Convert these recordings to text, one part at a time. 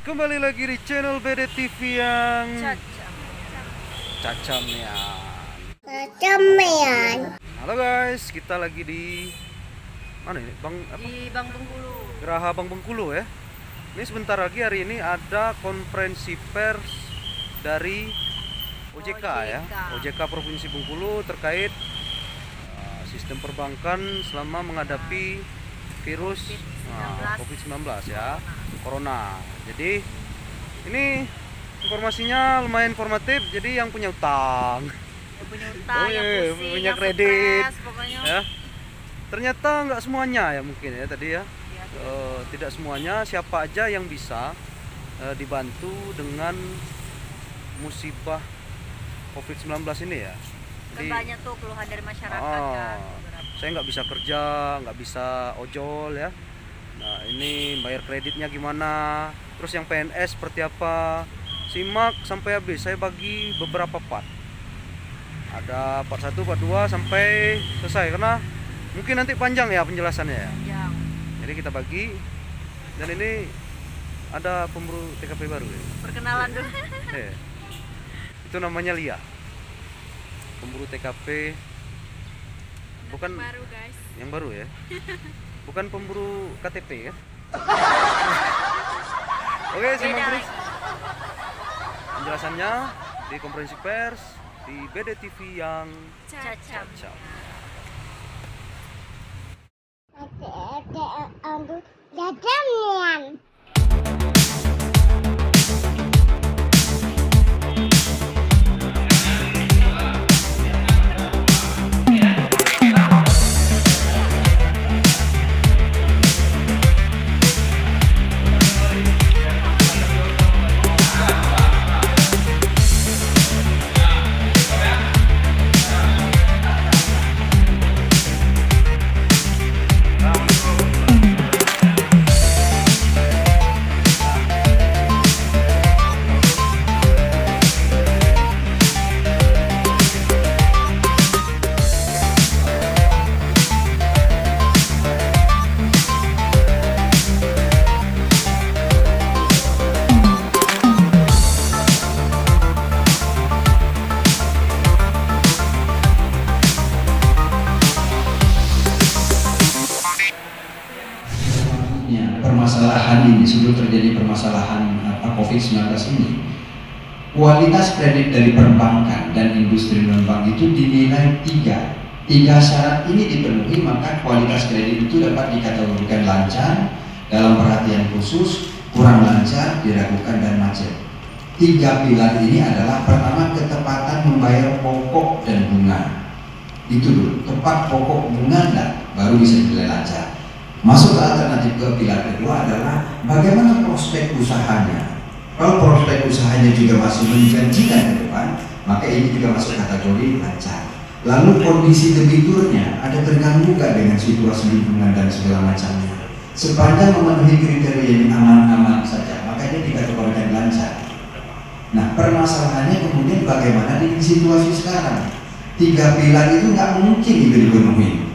kembali lagi di channel BD TV yang Cacamian. Halo guys, kita lagi di mana ini? Di Bang Bengkulu. Geraha Bang Bengkulu ya. Ini sebentar lagi hari ini ada konferensi pers dari OJK ya. OJK Provinsi Bengkulu terkait sistem perbankan selama menghadapi virus COVID-19 ya, Corona. Jadi ini informasinya lumayan informatif. Jadi yang punya utang, yang punya kredit, pokoknya. Ya. Ternyata nggak semuanya ya mungkin ya tadi ya. Tidak semuanya, siapa aja yang bisa dibantu dengan musibah COVID-19 ini ya. Jadi, banyak tuh keluhan dari masyarakat kan. Saya nggak bisa kerja, nggak bisa ojol ya. Nah ini bayar kreditnya gimana, terus yang PNS seperti apa. Simak sampai habis, saya bagi beberapa part. Ada part 1, part 2 sampai selesai, karena mungkin nanti panjang ya penjelasannya ya. Panjang. Jadi kita bagi. Dan ini ada pemburu TKP baru ya. Perkenalan dulu. Itu namanya Lia, pemburu TKP. Bukan baru guys. Yang baru ya. Bukan pemburu KTP ya. Oke, simak terus penjelasannya di konferensi pers di BD TV yang Cacam. Permasalahan ini, sebelum terjadi permasalahan COVID-19 ini, kualitas kredit dari perbankan dan industri non-bank itu dinilai tiga syarat ini dipenuhi, maka kualitas kredit itu dapat dikategorikan lancar, dalam perhatian khusus, kurang lancar, diragukan, dan macet. Tiga pilar ini adalah: pertama, ketepatan membayar pokok dan bunga. Itu dulu, tepat pokok bunga dan baru bisa dinilai lancar. Masuk ke alternatif ke pilar kedua adalah bagaimana prospek usahanya. Kalau prospek usahanya juga masih menjanjikan ke depan, maka ini juga masuk kategori lancar. Lalu kondisi debiturnya ada terganggu nggak dengan situasi lingkungan dan segala macamnya. Sepanjang memenuhi kriteria yang aman-aman saja, maka ini dikategorikan lancar. Nah, permasalahannya kemudian bagaimana dengan situasi sekarang? Tiga pilar itu nggak mungkin itu dipenuhi.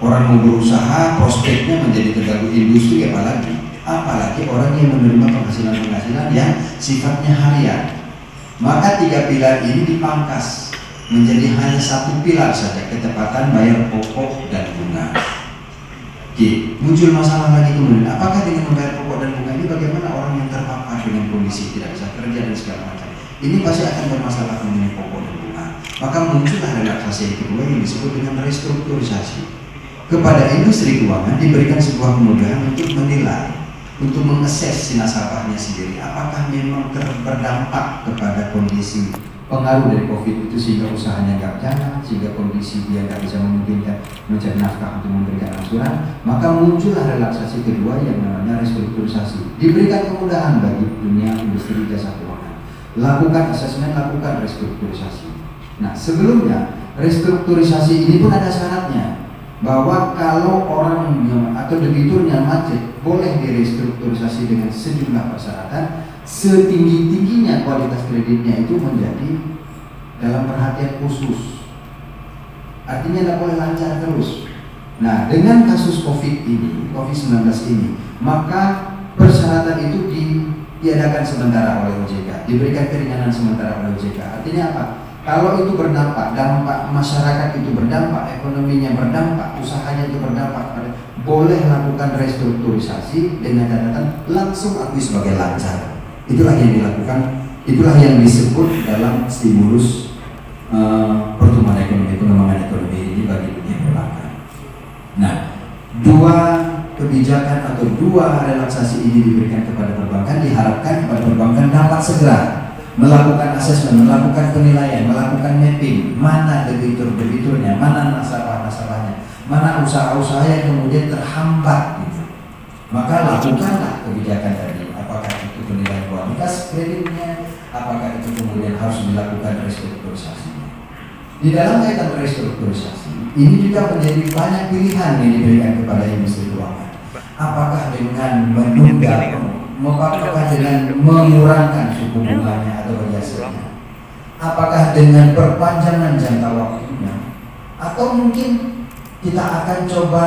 Orang mau berusaha, prospeknya menjadi terganggu, industri apalagi orang yang menerima penghasilan yang sifatnya harian. Maka tiga pilar ini dipangkas menjadi hanya satu pilar saja, ketepatan bayar pokok dan bunga. Oke, muncul masalah lagi kemudian, apakah dengan membayar pokok dan bunga ini bagaimana orang yang terpapar dengan kondisi tidak bisa kerja dan segala macam? Ini pasti akan bermasalah mengenai pokok dan bunga. Maka muncullah relaksasi yang kedua yang disebut dengan restrukturisasi. Kepada industri keuangan diberikan sebuah kemudahan untuk menilai, untuk mengakses si nasabahnya sendiri, apakah memang berdampak kepada kondisi pengaruh dari COVID itu sehingga usahanya nggak jalan, sehingga kondisi dia nggak bisa memungkinkan mencari nafkah untuk memberikan angsuran. Maka muncullah relaksasi kedua yang namanya restrukturisasi. Diberikan kemudahan bagi dunia industri jasa keuangan, lakukan asesmen, lakukan restrukturisasi. Nah, sebelumnya restrukturisasi ini pun ada syaratnya, bahwa kalau orang atau debiturnya macet boleh direstrukturisasi dengan sejumlah persyaratan, setinggi-tingginya kualitas kreditnya itu menjadi dalam perhatian khusus, artinya tidak boleh lancar terus. Nah, dengan kasus COVID-19 ini, maka persyaratan itu diadakan sementara oleh OJK, diberikan keringanan sementara oleh OJK. Artinya apa? Kalau itu berdampak, dampak masyarakat itu berdampak, ekonominya berdampak, usahanya itu berdampak, boleh lakukan restrukturisasi dengan catatan langsung akui sebagai lancar. Itulah yang dilakukan, itulah yang disebut dalam stimulus pertumbuhan ekonomi, pengembangan ekonomi ini bagi dunia perbankan. Nah, dua kebijakan atau dua relaksasi ini diberikan kepada perbankan, diharapkan kepada perbankan dapat segera melakukan asesmen, melakukan penilaian, melakukan mapping, mana debitur-debiturnya, mana nasabah-nasabahnya, mana usaha-usaha yang kemudian terhambat gitu. Maka lakukanlah kebijakan tadi, apakah itu penilaian kualitas kreditnya, apakah itu kemudian harus dilakukan restrukturisasi. Di dalam kaitan restrukturisasi, ini juga menjadi banyak pilihan yang diberikan kepada industri keuangan. Apakah dengan menunda, apakah dengan mengurangkan suku bunganya atau biasanya, apakah dengan perpanjangan jangka waktunya, atau mungkin kita akan coba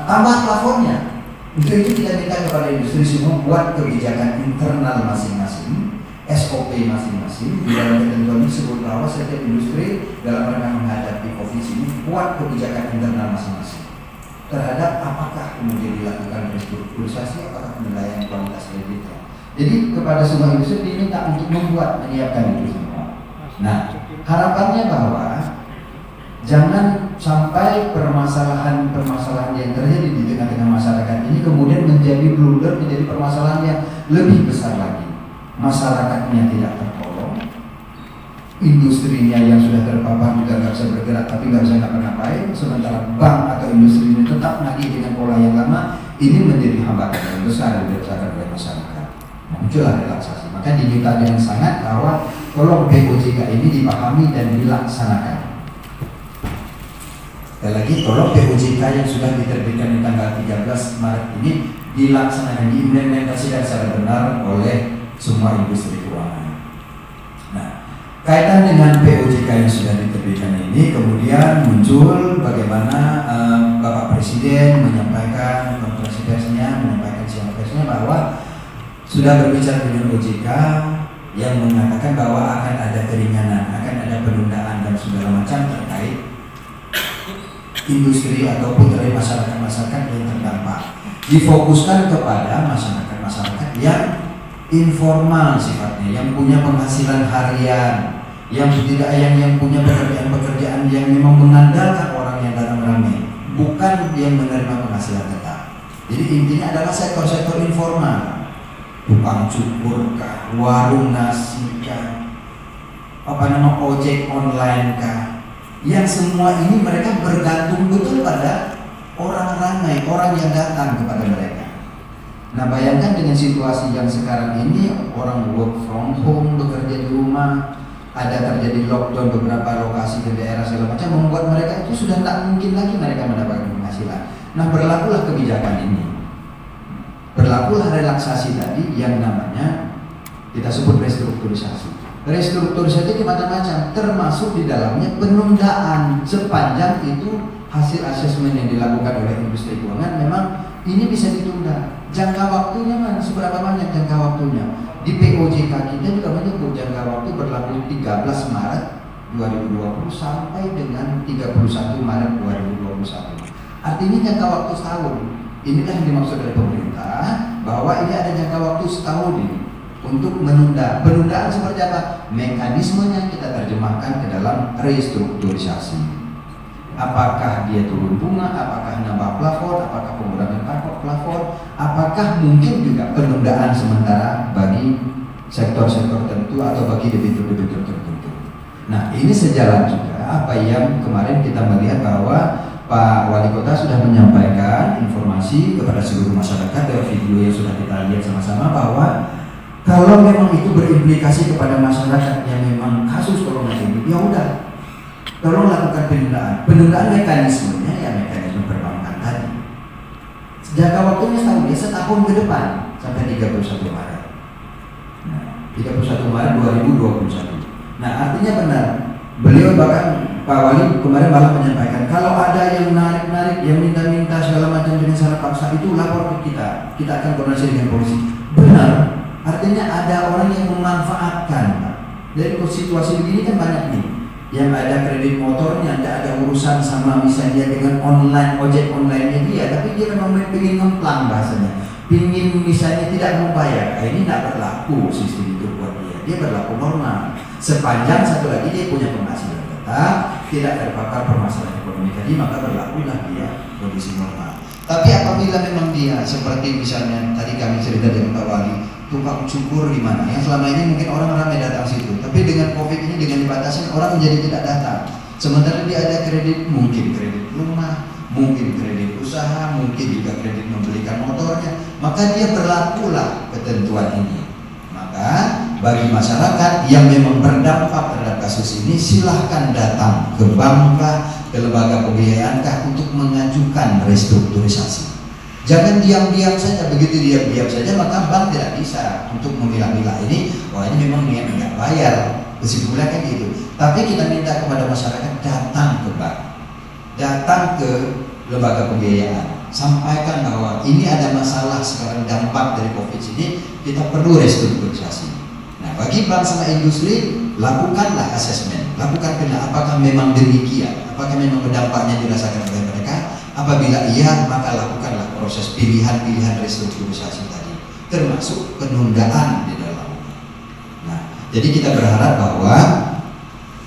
tambah plafonnya. Untuk itu kita minta kepada industri semua buat kebijakan internal masing-masing, SOP masing-masing. Di dalam ketentuan disebut bahwa setiap industri dalam rangka menghadapi COVID ini buat kebijakan internal masing-masing terhadap apakah kemudian dilakukan restrukturisasi, apakah penilaian kualitas kreditnya. Jadi kepada semua industri diminta untuk menyiapkan itu semua. Nah, harapannya bahwa jangan sampai permasalahan yang terjadi di tengah-tengah masyarakat ini kemudian menjadi blunder, menjadi permasalahan yang lebih besar lagi. Masyarakatnya tidak tertolong, industrinya yang sudah terpapar juga nggak bisa bergerak, tapi nggak bisa ngapa-ngapain, sementara bank atau industri ini tetap lagi dengan pola yang lama. Ini menjadi hambatan yang besar yang dirasakan oleh masyarakat. Muncullah relaksasi. Maka diminta dengan sangat bahwa tolong POJK ini dipahami dan dilaksanakan. Sekali lagi, tolong POJK yang sudah diterbitkan di tanggal 13 Maret ini dilaksanakan, diimplementasikan secara benar oleh semua industri keuangan. Nah, kaitan dengan POJK yang sudah diterbitkan ini, kemudian muncul bagaimana Bapak Presiden menyampaikan konferensi persnya, menyampaikan siaran persnya bahwa sudah berbicara dengan OJK yang mengatakan bahwa akan ada keringanan, akan ada penundaan dan segala macam terkait industri ataupun terkait masyarakat-masyarakat yang terdampak. Difokuskan kepada masyarakat-masyarakat yang informal sifatnya, yang punya penghasilan harian, yang punya pekerjaan yang memang mengandalkan orang yang datang ramai, bukan yang menerima penghasilan tetap. Jadi intinya adalah sektor-sektor informal, tukang cukur kah, warung nasi kah, ojek online kah, yang semua ini mereka bergantung betul pada orang ramai, orang yang datang kepada mereka. Nah, bayangkan dengan situasi yang sekarang ini, orang work from home, bekerja di rumah, ada terjadi lockdown beberapa lokasi di daerah segala macam, membuat mereka itu sudah tak mungkin lagi mereka mendapatkan penghasilan. Nah, berlakulah kebijakan ini, berlakulah relaksasi tadi yang namanya kita sebut restrukturisasi. Restrukturisasi itu macam-macam, termasuk di dalamnya penundaan sepanjang itu hasil asesmen yang dilakukan oleh industri keuangan memang ini bisa ditunda. Jangka waktunya mana? Seberapa banyak jangka waktunya? Di POJK kita juga menyebut jangka waktu berlaku 13 Maret 2020 sampai dengan 31 Maret 2021. Artinya jangka waktu setahun. Inilah yang dimaksud oleh pemerintah bahwa ini ada jangka waktu setahun ini untuk menunda. Penundaan seperti apa? Mekanismenya kita terjemahkan ke dalam restrukturisasi. Apakah dia turun bunga, apakah nambah plafon, apakah pengurangan plafon, apakah mungkin juga penundaan sementara bagi sektor-sektor tertentu atau bagi debitur-debitur tertentu. Nah, ini sejalan juga apa yang kemarin kita melihat bahwa Pak Wali Kota sudah menyampaikan informasi kepada seluruh masyarakat dari video yang sudah kita lihat sama-sama bahwa kalau memang itu berimplikasi kepada masyarakat yang memang kasus corona ini, ya udah, tolong lakukan penundaan. Penundaan mekanismenya ya mekanisme perbankan tadi. Jangka waktunya setahun ke depan sampai 31 Maret. Nah, 31 Maret 2021. Nah, artinya benar. Beliau bahkan Pak Wali kemarin malah menyampaikan kalau ada yang narik-narik, yang minta-minta segala macam dengan cara paksa itu lapor ke kita akan koordinasi dengan polisi. Benar, artinya ada orang yang memanfaatkan, Pak. Dari situasi begini kan banyak nih, yang ada kredit motornya, tidak ada urusan sama misalnya dengan online, ojek online-nya dia, tapi dia memang ingin ngemplang bahasanya, ingin misalnya tidak mau bayar. Ini tidak berlaku sistem itu buat dia berlaku normal. Sepanjang satu lagi dia punya penghasilan tetap, tidak terpapar permasalahan ekonomi tadi, maka berlakulah dia kondisi normal. Tapi apabila memang dia seperti misalnya tadi kami cerita dengan Pak Wali, tukang cukur di mana yang selama ini mungkin orang ramai datang situ, tapi dengan COVID ini dengan dibatasi orang menjadi tidak datang. Sementara dia ada kredit, mungkin kredit rumah, mungkin kredit usaha, mungkin juga kredit membelikan motornya, maka dia berlakulah ketentuan ini. Maka bagi masyarakat yang memang berdampak terhadap kasus ini, silahkan datang ke bank ke lembaga pembiayaan untuk mengajukan restrukturisasi. Jangan diam-diam saja, begitu diam-diam saja maka bank tidak bisa untuk memilah-milah ini, wah ini memang niat nggak bayar, kesimpulannya kan gitu. Tapi kita minta kepada masyarakat datang ke bank, datang ke lembaga pembiayaan, sampaikan bahwa ini ada masalah sekarang dampak dari COVID ini, kita perlu restrukturisasi. Nah, bagi bank sama industri, lakukanlah asesmen, lakukan apakah memang demikian, apakah memang dampaknya dirasakan oleh mereka. Apabila iya, maka lakukanlah proses pilihan-pilihan restrukturisasi tadi, termasuk penundaan di dalamnya. Nah, jadi kita berharap bahwa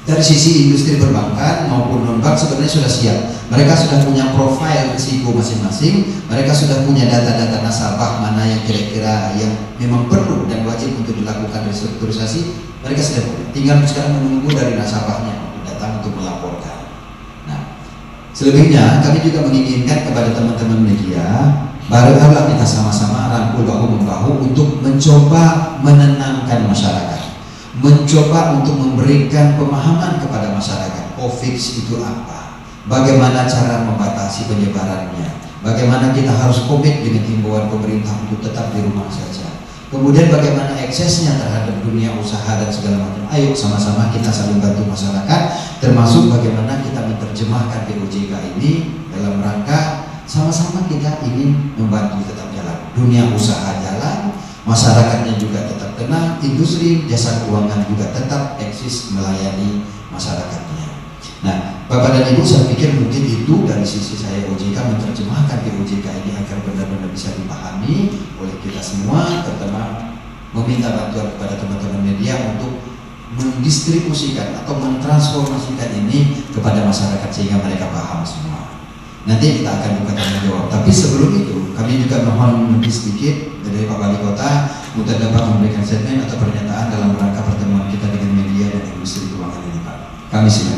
dari sisi industri perbankan maupun non-bank sebenarnya sudah siap. Mereka sudah punya profil risiko masing-masing. Mereka sudah punya data-data nasabah mana yang kira-kira yang memang perlu dan wajib untuk dilakukan restrukturisasi. Mereka sudah punya. Tinggal sekarang menunggu dari nasabahnya untuk datang untuk melaporkan. Nah, selebihnya kami juga menginginkan kepada teman-teman media, barulah kita sama-sama rangkul bahu-membahu untuk mencoba menenangkan masyarakat, mencoba untuk memberikan pemahaman kepada masyarakat COVID itu apa, bagaimana cara membatasi penyebarannya, bagaimana kita harus komit dengan himbauan pemerintah untuk tetap di rumah saja, kemudian bagaimana eksesnya terhadap dunia usaha dan segala macam. Ayo sama-sama kita saling bantu masyarakat, termasuk bagaimana kita menerjemahkan POJK ini dalam rangka sama-sama kita ingin membantu tetap jalan, dunia usaha jalan, masyarakatnya juga tetap tenang, industri jasa keuangan juga tetap eksis melayani masyarakatnya. Nah, Bapak dan Ibu, saya pikir mungkin itu dari sisi saya OJK menerjemahkan POJK ini agar benar-benar bisa dipahami oleh kita semua, terutama meminta bantuan kepada teman-teman media untuk mendistribusikan atau mentransformasikan ini kepada masyarakat sehingga mereka paham semua. Nanti kita akan buka tanya jawab. Tapi sebelum itu, kami juga mohon lebih sedikit dari Pak Wali Kota untuk dapat memberikan statement atau pernyataan dalam rangka pertemuan kita dengan media dan industri keuangan ini, Pak. Kami silakan.